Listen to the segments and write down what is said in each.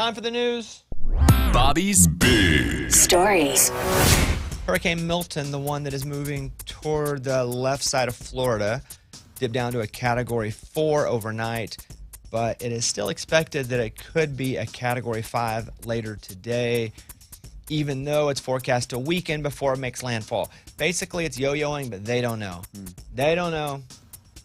Time for the news. Bobby's Big Stories. Hurricane Milton, the one that is moving toward the left side of Florida, dipped down to a Category 4 overnight, but it is still expected that it could be a Category 5 later today, even though it's forecast to weaken before it makes landfall. Basically, it's yo-yoing, but they don't know. They don't know.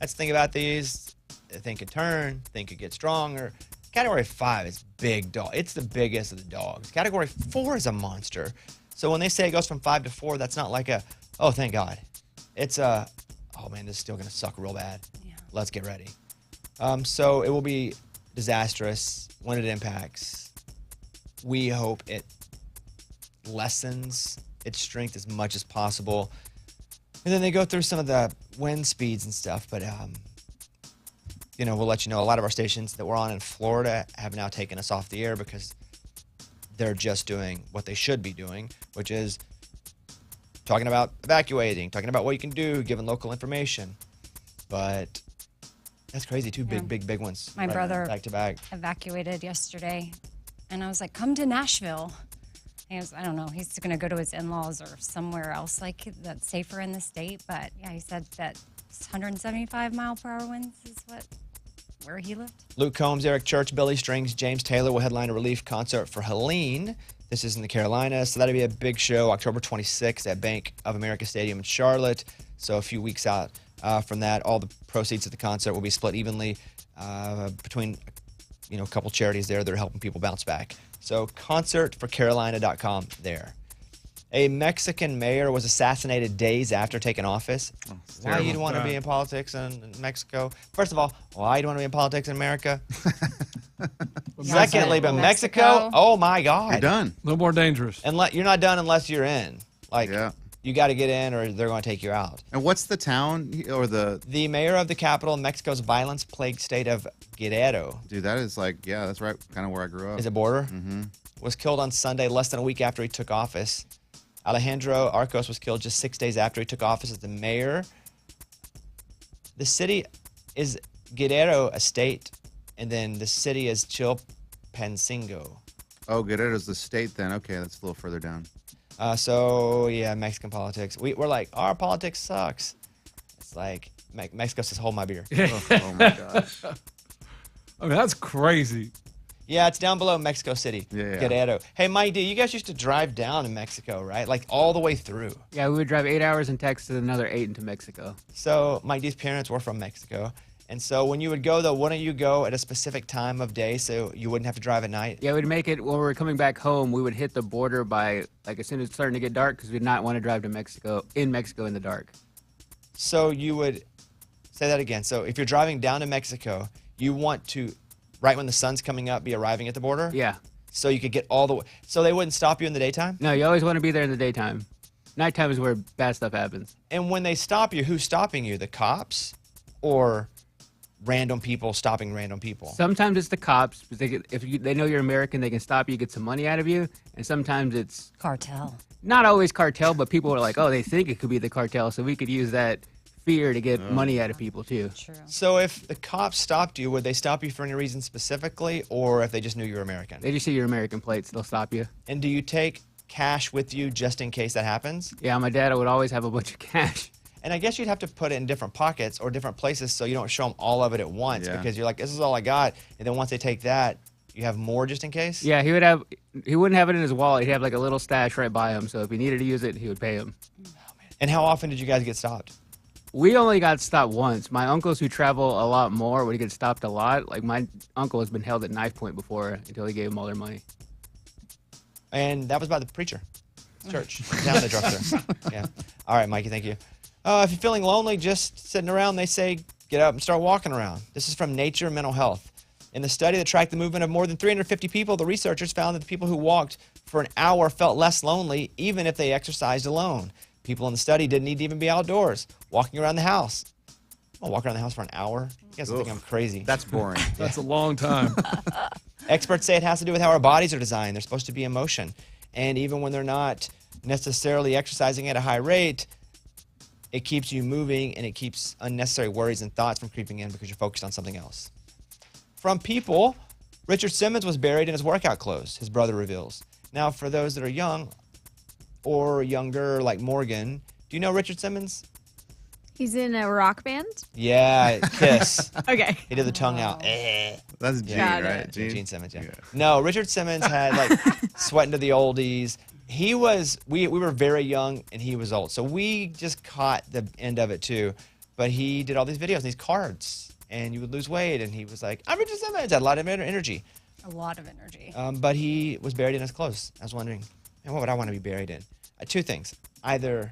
That's the thing about these. They think it turn, think it get stronger. Category 5 is big dog. It's the biggest of the dogs. Category 4 is a monster. So when they say it goes from 5 to 4, that's not like a, oh, thank God. It's a, oh man, this is still going to suck real bad. Yeah. Let's get ready. So it will be disastrous when it impacts. We hope it lessens its strength as much as possible. And then they go through some of the wind speeds and stuff, but we'll let you know. A lot of our stations that we're on in Florida have now taken us off the air because they're just doing what they should be doing, which is talking about evacuating, talking about what you can do, giving local information. But that's crazy. Two big ones. My brother back to back evacuated yesterday, and I was like, come to Nashville. He was, I don't know, he's going to go to his in-laws or somewhere else like that's safer in the state. But yeah, he said that 175-mile-per-hour winds is where he lived. Luke Combs, Eric Church, Billy Strings, James Taylor will headline a relief concert for Helene. This is in the Carolinas, so that'll be a big show, October 26th at Bank of America Stadium in Charlotte. So a few weeks out from that, all the proceeds of the concert will be split evenly between a couple charities there that are helping people bounce back. So concertforcarolina.com there. A Mexican mayor was assassinated days after taking office. Why you'd want to be in politics in Mexico? First of all, why you'd want to be in politics in America? Secondly, but Mexico, oh my God. You're done. A little more dangerous. You're not done unless you're in. Yeah. You got to get in or they're going to take you out. And what's the town or the... The mayor of the capital of Mexico's violence-plagued state of Guerrero. Dude, that is that's right, kind of where I grew up. Is it border? Mm-hmm. Was killed on Sunday, less than a week after he took office. Alejandro Arcos was killed just 6 days after he took office as the mayor. The city is Guerrero, a state, and then the city is Chilpancingo. Oh, Guerrero's the state then. Okay, that's a little further down. Mexican politics. We're like, our politics sucks. It's like, Mexico says, hold my beer. Oh my gosh. I mean, that's crazy. Yeah, it's down below Mexico City, Guerrero. Hey, Mike D, you guys used to drive down to Mexico, right? Like all the way through. Yeah, we would drive 8 hours in Texas and another 8 into Mexico. So Mike D's parents were from Mexico. And so when you would go, though, wouldn't you go at a specific time of day so you wouldn't have to drive at night? Yeah, we'd make it when we were coming back home. We would hit the border by, as soon as it's starting to get dark because we'd not want to drive to Mexico in the dark. So you would, say that again. So if you're driving down to Mexico, you want to, right when the sun's coming up, be arriving at the border? Yeah. So you could get all the way. So they wouldn't stop you in the daytime? No, you always want to be there in the daytime. Nighttime is where bad stuff happens. And when they stop you, who's stopping you? The cops or random people stopping random people? Sometimes it's the cops. If they know you're American, they can stop you, get some money out of you. And sometimes it's... Cartel. Not always cartel, but people are like, oh, they think it could be the cartel, so we could use that fear to get money out of people, too. True. So if the cops stopped you, would they stop you for any reason specifically, or if they just knew you were American? They just see your American plates, they'll stop you. And do you take cash with you just in case that happens? Yeah, my dad would always have a bunch of cash. And I guess you'd have to put it in different pockets or different places so you don't show them all of it at once because you're like, this is all I got. And then once they take that, you have more just in case? Yeah, he wouldn't have it in his wallet. He'd have like a little stash right by him. So if he needed to use it, he would pay him. Oh, man. And how often did you guys get stopped? We only got stopped once. My uncles who travel a lot more would get stopped a lot. Like my uncle has been held at knife point before until he gave them all their money. And that was by the preacher. Church. Down the drugstore. Yeah. All right, Mikey, thank you. If you're feeling lonely, just sitting around, they say get up and start walking around. This is from Nature Mental Health. In the study that tracked the movement of more than 350 people, the researchers found that the people who walked for an hour felt less lonely, even if they exercised alone. People in the study didn't need to even be outdoors, walking around the house. I'll walk around the house for an hour. You guys think I'm crazy. That's boring. That's a long time. Experts say it has to do with how our bodies are designed. They're supposed to be in motion. And even when they're not necessarily exercising at a high rate, it keeps you moving and it keeps unnecessary worries and thoughts from creeping in because you're focused on something else. From people Richard Simmons was buried in his workout clothes, his brother reveals. Now, for those that are young or younger, like Morgan, do you know Richard Simmons? He's in a rock band? Yeah, Kiss. Okay. He did the tongue out. That's Gene, Got right? it. Gene Simmons, yeah. No, Richard Simmons had like sweating to the oldies. We were very young and he was old. So we just caught the end of it too. But he did all these videos, these cards, and you would lose weight. And he was like, I'm Richard Simmons, had a lot of energy. A lot of energy. But he was buried in his clothes. I was wondering, man, what would I want to be buried in? Two things. Either,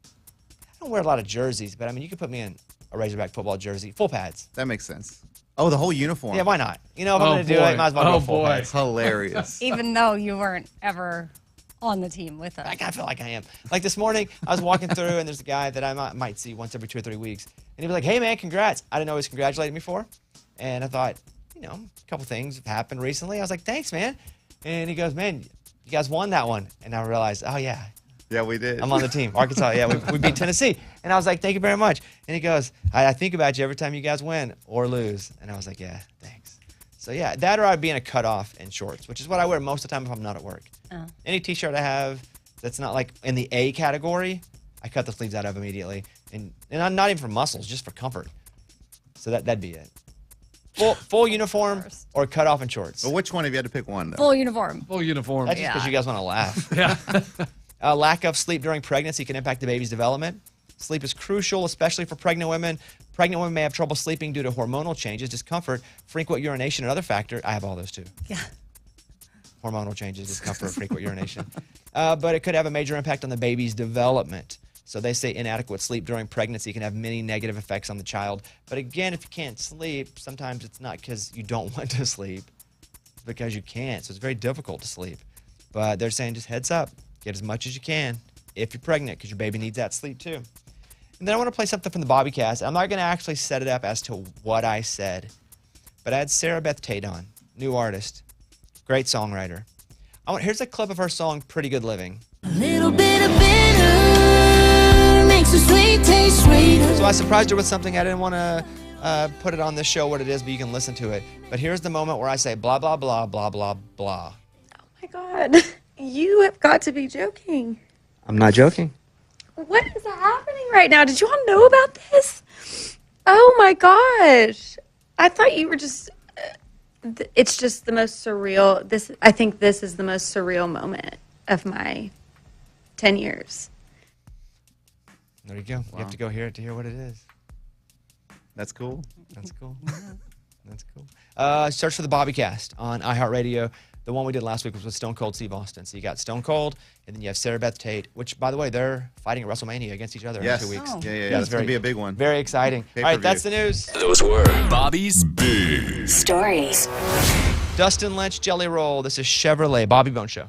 I don't wear a lot of jerseys, but I mean, you could put me in a Razorback football jersey, full pads. That makes sense. Oh, the whole uniform. Yeah, why not? You know, if I'm Oh, going to do boy. it, might as well go Oh, full boy. pads. Hilarious. Even though you weren't ever on the team with us. I kind of feel like I am. Like this morning, I was walking through, and there's a guy that I might see once every 2 or 3 weeks. And he'd be like, hey, man, congrats. I didn't know he was congratulating me for. And I thought, you know, a couple things have happened recently. I was like, thanks, man. And he goes, man, you guys won that one. And I realized, oh, yeah, Yeah, we did. I'm on the team. Arkansas, yeah, we beat Tennessee. And I was like, thank you very much. And he goes, I think about you every time you guys win or lose. And I was like, yeah, thanks. So, yeah, that or I'd be in a cutoff and shorts, which is what I wear most of the time if I'm not at work. Oh. Any T-shirt I have that's not like in the A category, I cut the sleeves out of immediately. And I'm not even for muscles, just for comfort. So that'd be it. Full uniform or cut off and shorts. But which one if you had to pick one, though? Full uniform. Full uniform. That's just because you guys want to laugh. Yeah. Lack of sleep during pregnancy can impact the baby's development. Sleep is crucial, especially for pregnant women. Pregnant women may have trouble sleeping due to hormonal changes, discomfort, frequent urination, and other factors. I have all those too. Yeah. Hormonal changes, discomfort, frequent urination. But it could have a major impact on the baby's development. So they say inadequate sleep during pregnancy can have many negative effects on the child. But again, if you can't sleep, sometimes it's not because you don't want to sleep. It's because you can't. So it's very difficult to sleep. But they're saying just heads up. Get as much as you can if you're pregnant because your baby needs that sleep too. And then I want to play something from the Bobbycast. I'm not going to actually set it up as to what I said. But I had Sarah Beth Tate on, new artist, great songwriter. Here's a clip of her song, Pretty Good Living. A little bit of bitter makes the sweet taste sweeter. So I surprised her with something. I didn't want to put it on this show what it is, but you can listen to it. But here's the moment where I say blah, blah, blah, blah, blah, blah. Oh my God, you have got to be joking. I'm not joking. What is happening right now? Did you all know about this? Oh my gosh. I thought you were just, it's just the most surreal. I think this is the most surreal moment of my 10 years. There you go. You have to go hear it to hear what it is. That's cool. That's cool. That's cool. Search for the Bobbycast on iHeartRadio. The one we did last week was with Stone Cold Steve Austin. So you got Stone Cold, and then you have Sarah Beth Tate, which, by the way, they're fighting at WrestleMania against each other Yes. in 2 weeks. Oh. Yeah, it's that's going to be a big one. Very exciting. All right, that's the news. Those were Bobby's Big Stories. Dustin Lynch, Jelly Roll. This is Chevrolet, Bobby Bone Show.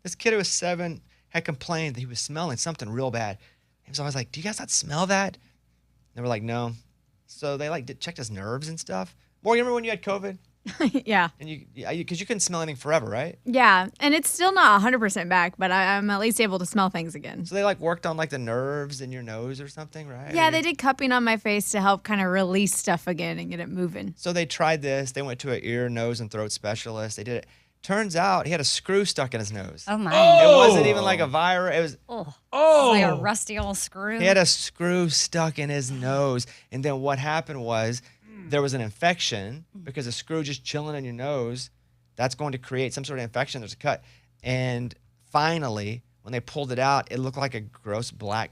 This kid who was 7 had complained that he was smelling something real bad. He was always like, "Do you guys not smell that?" They were like, "No." So they checked his nerves and stuff. Morgan, remember when you had COVID? Yeah. And because you couldn't smell anything forever, right? Yeah. And it's still not 100% back, but I'm at least able to smell things again. So they worked on the nerves in your nose or something, right? Yeah, they did cupping on my face to help kind of release stuff again and get it moving. So they tried this. They went to an ear, nose, and throat specialist. They did it. Turns out he had a screw stuck in his nose. Oh my! It wasn't even like a virus. It was. Oh, like a rusty old screw. He had a screw stuck in his nose, and then what happened was there was an infection because a screw just chilling in your nose, that's going to create some sort of infection. There's a cut, and finally, when they pulled it out, it looked like a gross black.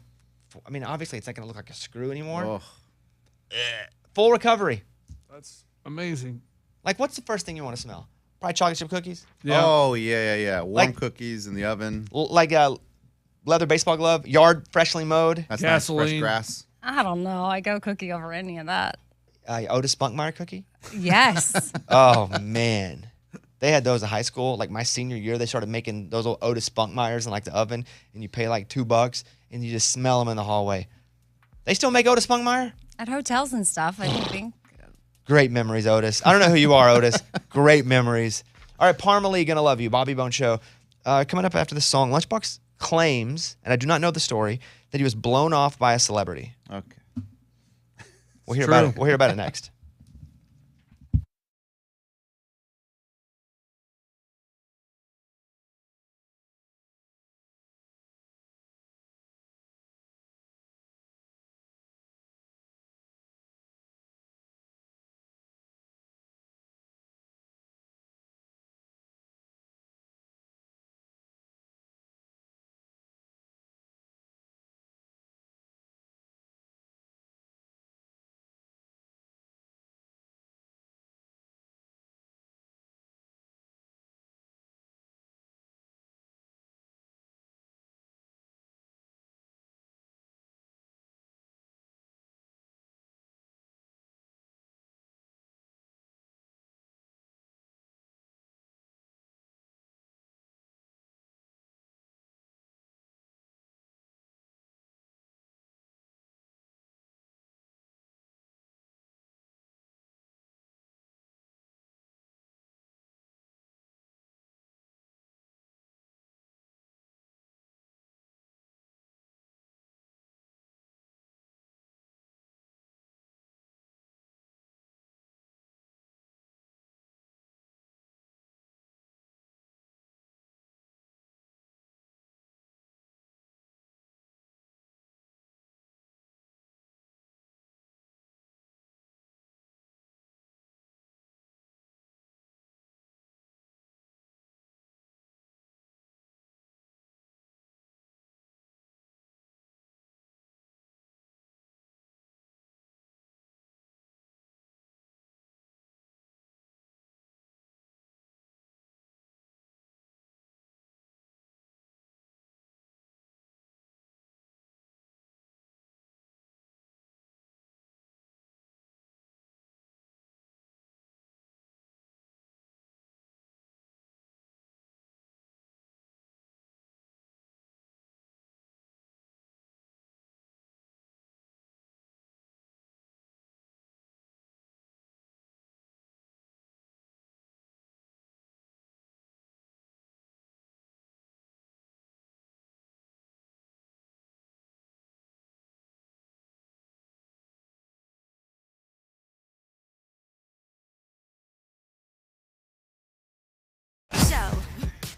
I mean, obviously, it's not going to look like a screw anymore. Full recovery. That's amazing. What's the first thing you want to smell? Probably chocolate chip cookies. Yeah. Oh, yeah. Warm cookies in the oven. Like a leather baseball glove, yard freshly mowed. That's nice, fresh Gasoline. grass. I don't know. I go cookie over any of that. Otis Spunkmeyer cookie. Yes. Oh man, they had those in high school. Like my senior year, they started making those old Otis Spunkmeyers in the oven, and you pay $2, and you just smell them in the hallway. They still make Otis Spunkmeyer? At hotels and stuff, I think. Great memories, Otis. I don't know who you are, Otis. Great memories. All right, Parmalee, Gonna Love You, Bobby Bone Show. Coming up after this song, Lunchbox claims, and I do not know the story, that he was blown off by a celebrity. Okay. We'll hear about it. We'll hear about it next.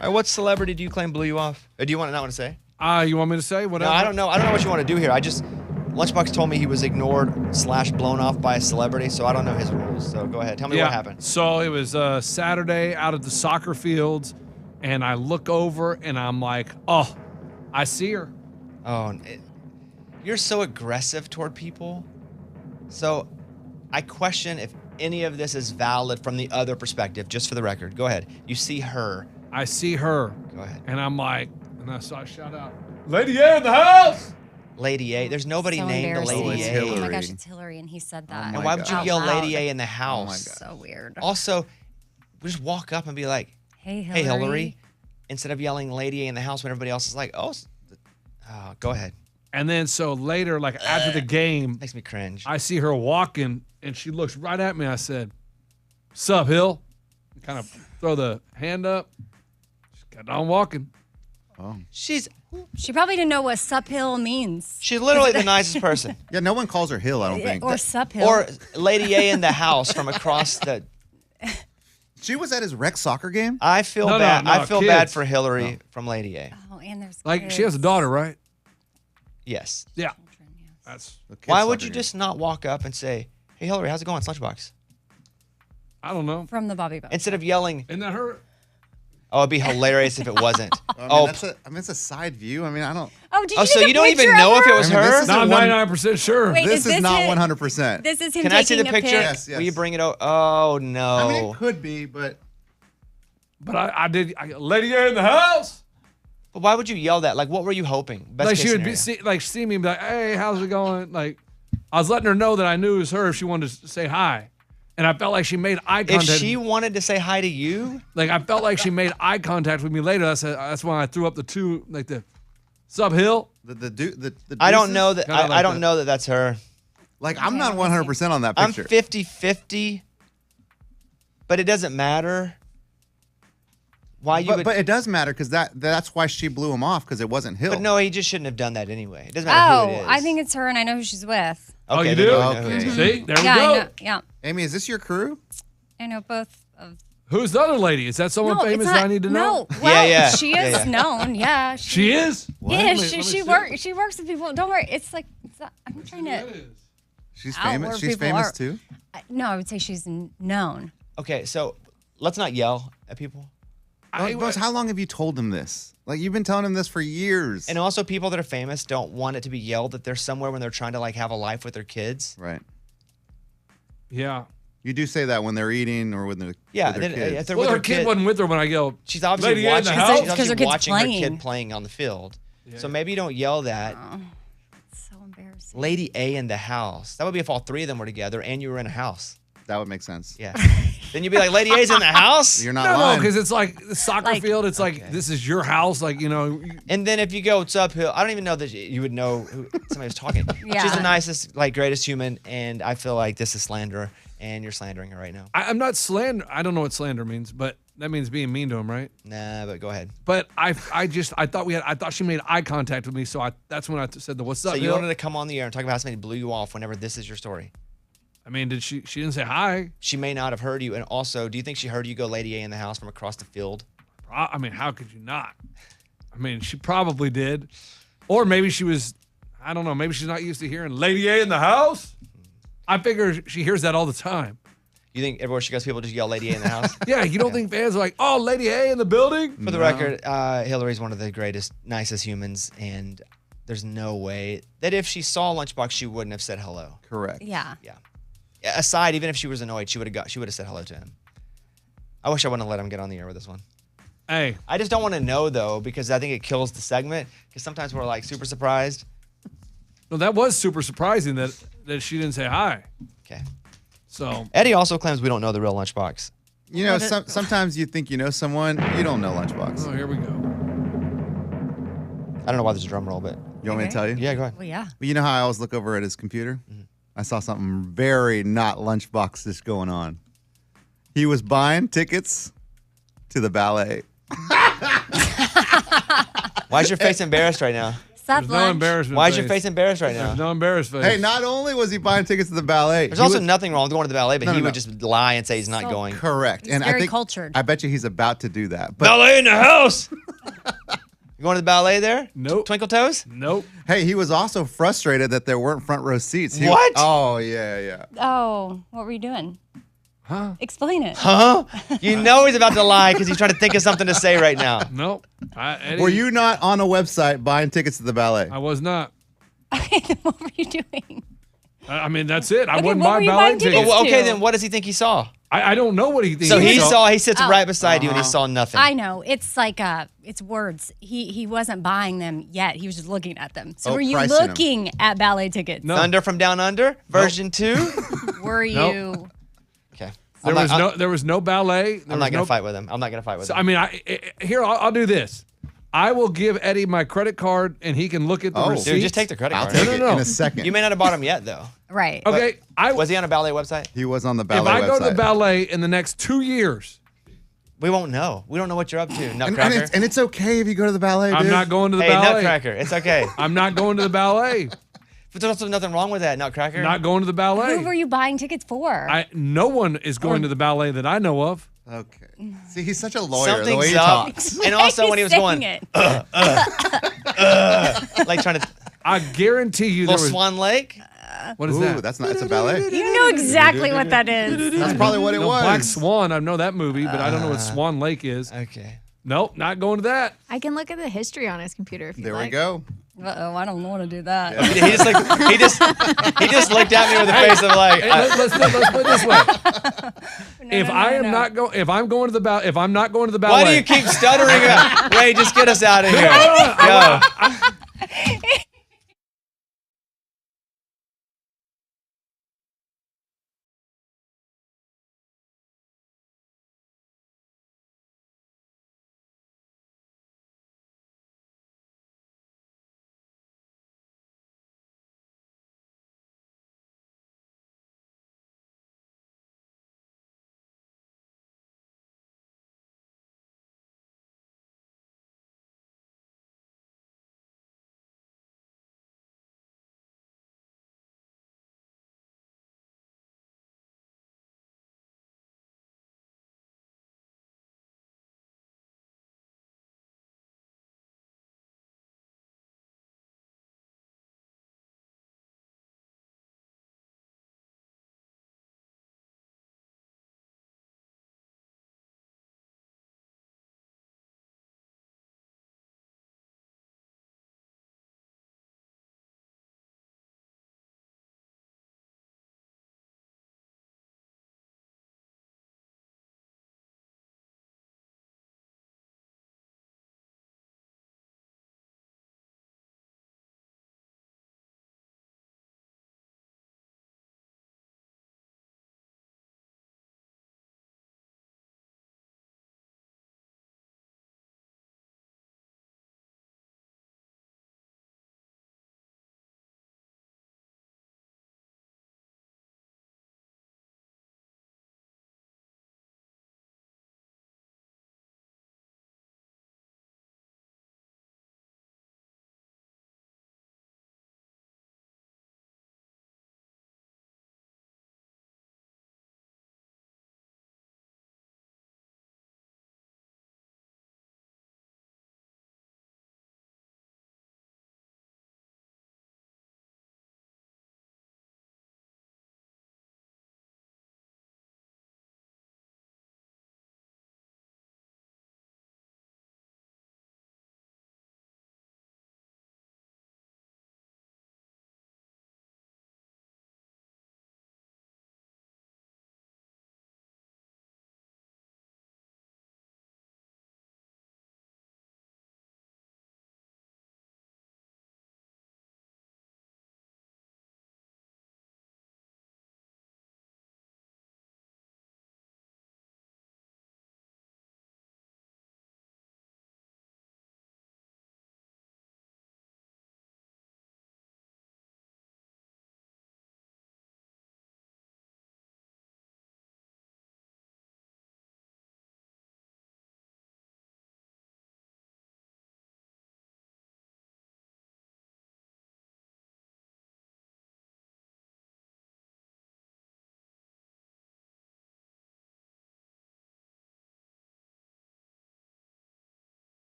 All right, what celebrity do you claim blew you off? Or do you not want to say? You want me to say whatever? No, I don't know. I don't know what you want to do here. Lunchbox told me he was ignored / blown off by a celebrity, so I don't know his rules. So go ahead. Tell me what happened. So it was Saturday out at the soccer fields, and I look over and I'm like, oh, I see her. Oh, you're so aggressive toward people. So I question if any of this is valid from the other perspective, just for the record. Go ahead. You see her. I see her. Go ahead. And I'm like, and I saw a shout out, Lady A in the house. Lady A. There's nobody So named embarrassing. Lady A. Oh my gosh, it's Hillary, and he said that. And why would you out yell loud. Lady A in the Oh house? my God. So weird. Also, just walk up and be like, Hey, Hillary. "Hey, Hillary." instead of yelling Lady A in the house when everybody else is like, oh, go ahead. And then so later, like after the game, Makes me cringe. I see her walking and she looks right at me. I said, "Sup, Hill?" Kind of throw the hand up. She got on walking. She probably didn't know what sup hill means. She's literally the nicest person. Yeah, no one calls her Hill, I don't think. Or sup hill. Or Lady A in the house from across the. She was at his rec soccer game? I feel No, bad. no, I feel kids. bad for Hillary from Lady A. Oh, and there's Like she has a daughter, right? Yes. Yeah. That's. Why would you just not walk up and say, "Hey, Hillary, how's it going? It's Lunchbox." I don't know. From the Bobby Bones. Instead of yelling. Isn't that her? Oh, it'd be hilarious if it wasn't. It's a side view. I mean, I don't. Oh, did you so take a you don't even picture know of if it her? was I mean, this her? is No, I'm one- 99% sure. Wait, This is not it? 100%. This is him Can I see the taking a picture? pic. Yes, yes. Will you bring it over? Oh no. I mean, it could be, but But I did. Lady A in the house. But why would you yell that? Like, what were you hoping? Best Like case she would scenario. see me and be like, "Hey, how's it going?" Like I was letting her know that I knew it was her if she wanted to say hi, and I felt like she made eye If contact. she wanted to say hi to you, Like I felt like she made eye contact with me later. That's when I threw up the two, like the sub hill. the I don't deuces? know that. Kinda I like don't that. know that that's her. Like, I'm not 100% on that I'm picture. 50-50, but it doesn't matter. Why you would? But it does matter because that's why she blew him off, because it wasn't Hill. But no, he just shouldn't have done that anyway. It doesn't matter who it is. I think it's her, and I know who she's with. Oh, you then do? know who it Okay. is. See, there yeah, we go. I know. Yeah, Amy, is this your crew? I know both of. Who's the other lady? Is that someone No, famous it's that not, I need to know? No, well, yeah. she Yeah, is yeah. known. Yeah, She is. Yeah, Let me she see. works. She works with people. Don't worry. It's like I'm trying to. She's Out where famous. She's people famous are. too. No, I would say she's known. Okay, so let's not yell at people. Bros, how long have you told him this? Like, you've been telling him this for years. And also, people that are famous don't want it to be yelled that they're somewhere when they're trying to like have a life with their kids. Right. Yeah. You do say that when they're eating or when they're Yeah, with their then, kids. if they're Well, with her her kid wasn't with her when I yelled. She's obviously Lady A in the watching. house? She's 'Cause her obviously kid's watching her playing. kid playing on the field. So maybe you don't yell that. So embarrassing. Lady A in the house. That would be if all three of them were together and you were in a house. That would make sense. Yeah. Then you'd be like, Lady A's in the house. You're not No, lying. because it's like the soccer Like- field. It's like this is your house. Like And then if you go, what's up, Hill? I don't even know that you would know who somebody was talking. Yeah. She's the nicest, like greatest human, and I feel like this is slander, and you're slandering her right now. I'm not slander. I don't know what slander means, but that means being mean to him, right? Nah, but go ahead. But I thought she made eye contact with me, so that's when I said the what's up. So you Hill?" wanted to come on the air and talk about how somebody blew you off whenever this is your story. I mean, did she? She didn't say hi. She may not have heard you, and also, do you think she heard you go Lady A in the house from across the field? I mean, how could you not? I mean, she probably did, or maybe she was. I don't know. Maybe she's not used to hearing Lady A in the house. I figure she hears that all the time. You think everywhere she goes, people just yell Lady A in the house? Yeah, you don't think fans are like, "Oh, Lady A in the building"? For the record, Hillary's one of the greatest, nicest humans, and there's no way that if she saw Lunchbox, she wouldn't have said hello. Correct. Yeah. Yeah. Aside, even if she was annoyed, she would have said hello to him. I wish I wouldn't have let him get on the air with this one. Hey, I just don't want to know though, because I think it kills the segment. Because sometimes we're like super surprised. no, that was super surprising that she didn't say hi. Okay. So Eddie also claims we don't know the real Lunchbox. You know, sometimes you think you know someone, you don't know Lunchbox. oh, here we go. I don't know why there's a drum roll, but You want me to tell you? yeah, go ahead. Well, yeah. Well, you know how I always look over at his computer? I saw something very not Lunchbox-ish going on. He was buying tickets to the ballet. Why is your face embarrassed right now? Sup, There's no lunch? embarrassment. Why is your face embarrassed right There's now? no embarrassed face. Hey, not only was he buying tickets to the ballet, There's he also was- nothing wrong with going to the ballet, but No, he no, would no. just lie and say he's not So- going. correct. He's and I very think cultured. I bet you he's about to do that. But Ballet in the house. You going to the ballet there? Nope. Twinkle Toes? Nope. hey, he was also frustrated that there weren't front row seats. What? Oh, yeah. Oh, what were you doing? Huh? Explain it. Huh? You know he's about to lie because he's trying to think of something to say right now. Nope. Eddie, Were you not on a website buying tickets to the ballet? I was not. Okay, then what were you doing? I mean, that's it. I Okay, wouldn't what buy were you ballet buying tickets. tickets Well, okay, to? then what does he think he saw? I don't know what he thinks. So he saw. he sits Oh. right beside you and he saw nothing. I know. It's like it's words. He wasn't buying them yet. He was just looking at them. So Oh, were you pricing 'em. looking at ballet tickets? No. Thunder from Down Under, version 2. Were Nope. you Okay. There was no ballet. I'm not going to fight with him. I'm not going to fight with So, him. I mean, I'll do this. I will give Eddie my credit card, and he can look at the receipts. Dude, just take the credit I'll card. take it in a second. You may not have bought him yet, though. Right. Okay. Was he on a ballet website? He was on the ballet If I go to the website. ballet in the next 2 years, We won't know. We don't know what you're up to, and, Nutcracker. and it's okay if you go to the ballet, dude. I'm not going to the Hey, ballet. Nutcracker, it's okay. I'm not going to the ballet. But there's also nothing wrong with that, Nutcracker. Not going to the ballet. Who were you buying tickets for? No one is going to the ballet that I know of. Okay. See, he's such a lawyer, the Something's way he up. talks. And also when he was going, it. like trying to, I guarantee you there Little was. Swan Lake. What is Ooh, that? that's not. It's a ballet. You know exactly what that is. That's probably what it was. Black Swan. I know that movie, but I don't know what Swan Lake is. Okay. Nope, not going to that. I can look at the history on his computer if you There like. we go. Uh-oh, I don't want to do that. He just looked at me with a face of like, Hey, let's put it this way. If I'm going to the ballet, if I'm not going to the ballet, why do you keep stuttering? Ray, just get us out of here. Go.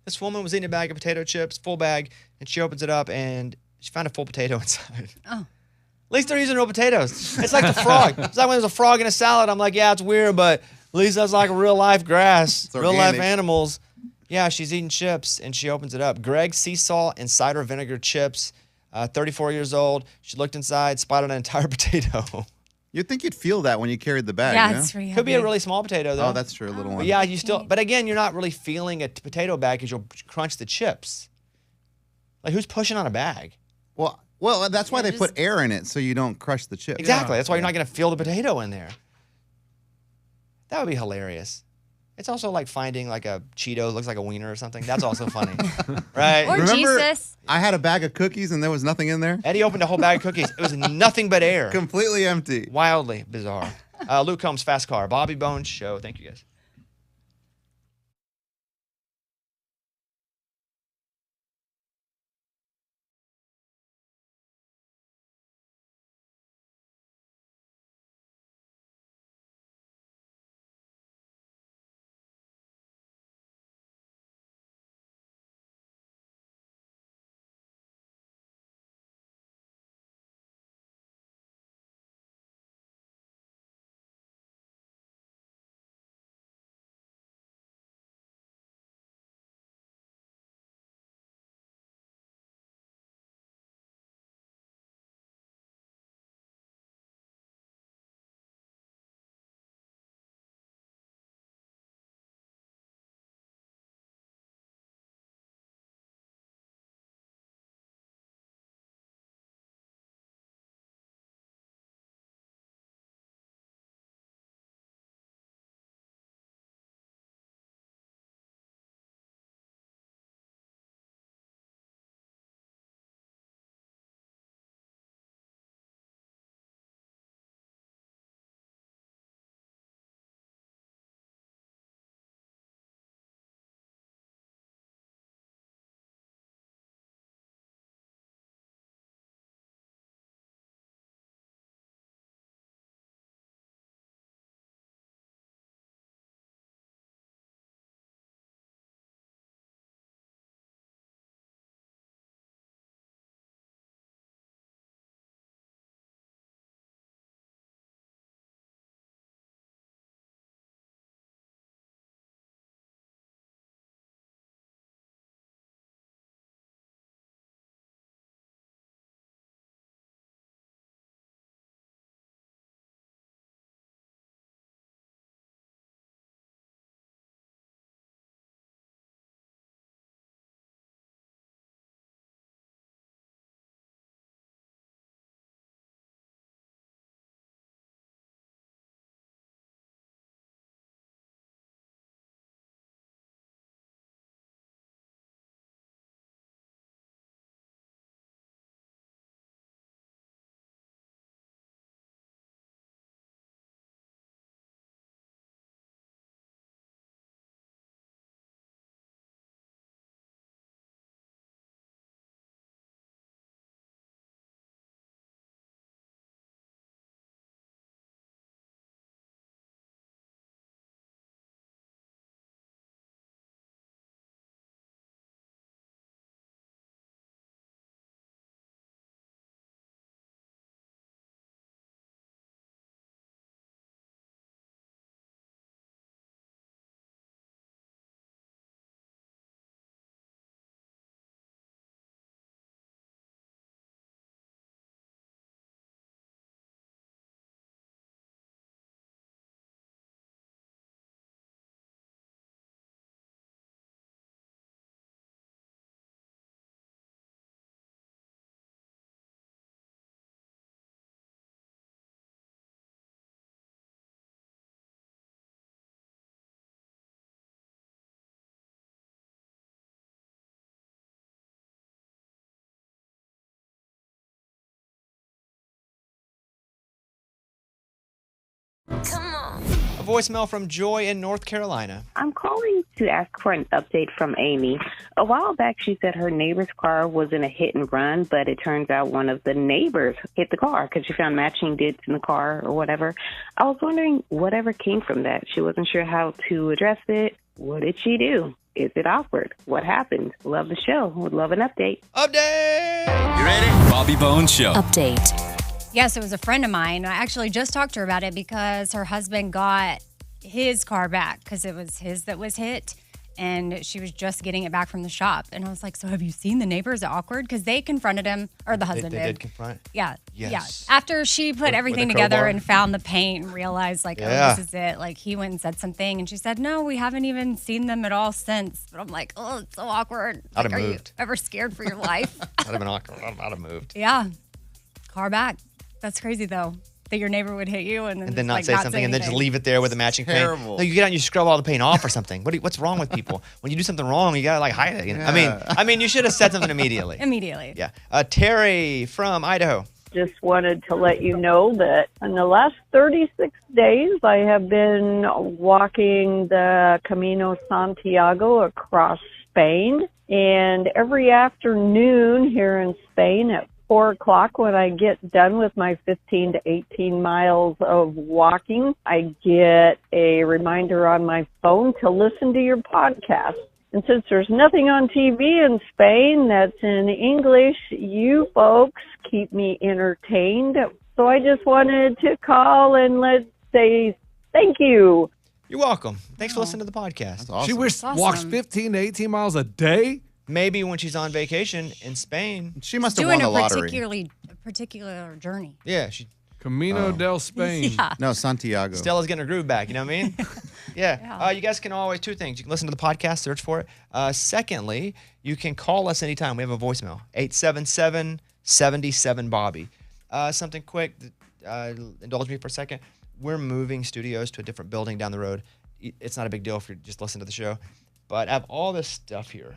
This woman was eating a bag of potato chips, full bag, and she opens it up and she found a full potato inside. Oh. At least they're using real potatoes. It's like the frog. It's like when there's a frog in a salad. I'm like, yeah, it's weird, but at least that's like real life grass, real life animals. Yeah, she's eating chips and she opens it up. Greg sea salt and cider vinegar chips, 34 years old. She looked inside, spotted an entire potato. You'd think you'd feel that when you carried the bag. Yeah, you know? it's pretty Could be a really small potato, though. Oh, that's true, a little one. But yeah, you still. But again, you're not really feeling a potato bag because you'll crunch the chips. Like, who's pushing on a bag? Well, that's why they put air in it so you don't crush the chips. Exactly. That's why you're not going to feel the potato in there. That would be hilarious. It's also like finding like a Cheeto looks like a wiener or something. That's also funny, right? Or Remember, Jesus. I had a bag of cookies and there was nothing in there. Eddie opened a whole bag of cookies. It was nothing but air. Completely empty. Wildly bizarre. Luke Combs, Fast Car, Bobby Bones Show. Thank you, guys. A voicemail from Joy in North Carolina. I'm calling to ask for an update from Amy. A while back, she said her neighbor's car was in a hit and run, but it turns out one of the neighbors hit the car because she found matching dents in the car or whatever. I was wondering whatever came from that. She wasn't sure how to address it. What did she do? Is it awkward? What happened? Love the show. Would love an update. Update! You ready? Bobby Bones Show. Update. Yes, it was a friend of mine. I actually just talked to her about it because her husband got his car back because it was his that was hit. And she was just getting it back from the shop. And I was like, so have you seen the neighbors? Is it awkward? Because they confronted him, or the husband They did confront? Yeah. Yes. Yeah. After she put everything a together crowbar? and found the paint and realized, like, Yeah. oh, this is it. Like, he went and said something. And she said, no, we haven't even seen them at all since. But I'm like, oh, it's so awkward. I'd Like, have are moved. you ever scared for your life? That'd have been awkward. I'd have moved. Yeah. Car back. That's crazy, though, that your neighbor would hit you and then, And then just, not like, say something and then just anything. leave it there with the matching paint. Terrible. No, you get out and you scrub all the paint off or something. What's wrong with people? When you do something wrong, you gotta like hide it. You know? Yeah. I mean, you should have said something immediately. Immediately. Yeah. Terry from Idaho. Just wanted to let you know that in the last 36 days, I have been walking the Camino Santiago across Spain. And every afternoon here in Spain at 4 o'clock, when I get done with my 15 to 18 miles of walking, I get a reminder on my phone to listen to your podcast. And since there's nothing on TV in Spain that's in English, you folks keep me entertained. So I just wanted to call and let's say thank you. You're welcome. Thanks for listening to the podcast. That's awesome. She walks awesome. 15 to 18 miles a day. Maybe when she's on vacation in Spain. She must have won Doing the a lottery. particular journey. Yeah, she Camino del Spain. Yeah. No, Santiago. Stella's getting her groove back. You know what I mean? Yeah. You guys can always two things. You can listen to the podcast, search for it. Secondly, you can call us anytime. We have a voicemail 877-77-Bobby. Something quick. Indulge me for a second. We're moving studios to a different building down the road. It's not a big deal if you just listen to the show, but I have all this stuff here.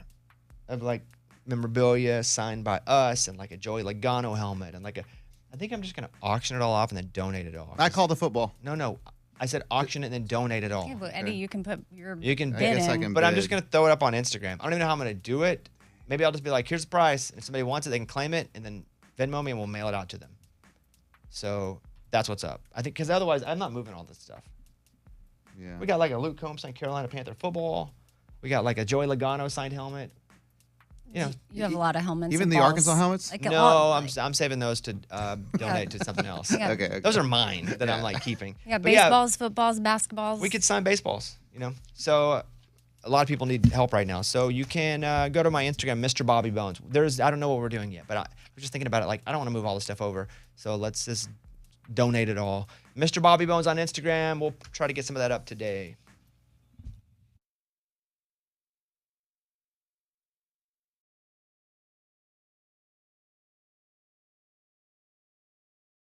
I have like memorabilia signed by us and like a Joey Logano helmet and like I think I'm just gonna auction it all off and then donate it all. I called the football. No. I said auction it and then donate it all. Yeah, but Eddie, you can put your You can I bid guess I in. can But I'm bid. just gonna throw it up on Instagram. I don't even know how I'm gonna do it. Maybe I'll just be like, here's the price. And if somebody wants it, they can claim it and then Venmo me and we'll mail it out to them. So that's what's up. I think because otherwise I'm not moving all this stuff. Yeah. We got like a Luke Combs signed Carolina Panther football. We got like a Joey Logano signed helmet. You know, You have a lot of helmets. Even and the balls. Arkansas helmets? Like, no, all- I'm saving those to donate to something else. Yeah. Okay. Those are mine that I'm like keeping. Yeah, But yeah, baseballs, footballs, basketballs. we could sign baseballs, you know. So a lot of people need help right now. So you can go to my Instagram, Mr. Bobby Bones. I don't know what we're doing yet, but we're just thinking about it. Like, I don't want to move all this stuff over. So let's just donate it all. Mr. Bobby Bones on Instagram. We'll try to get some of that up today.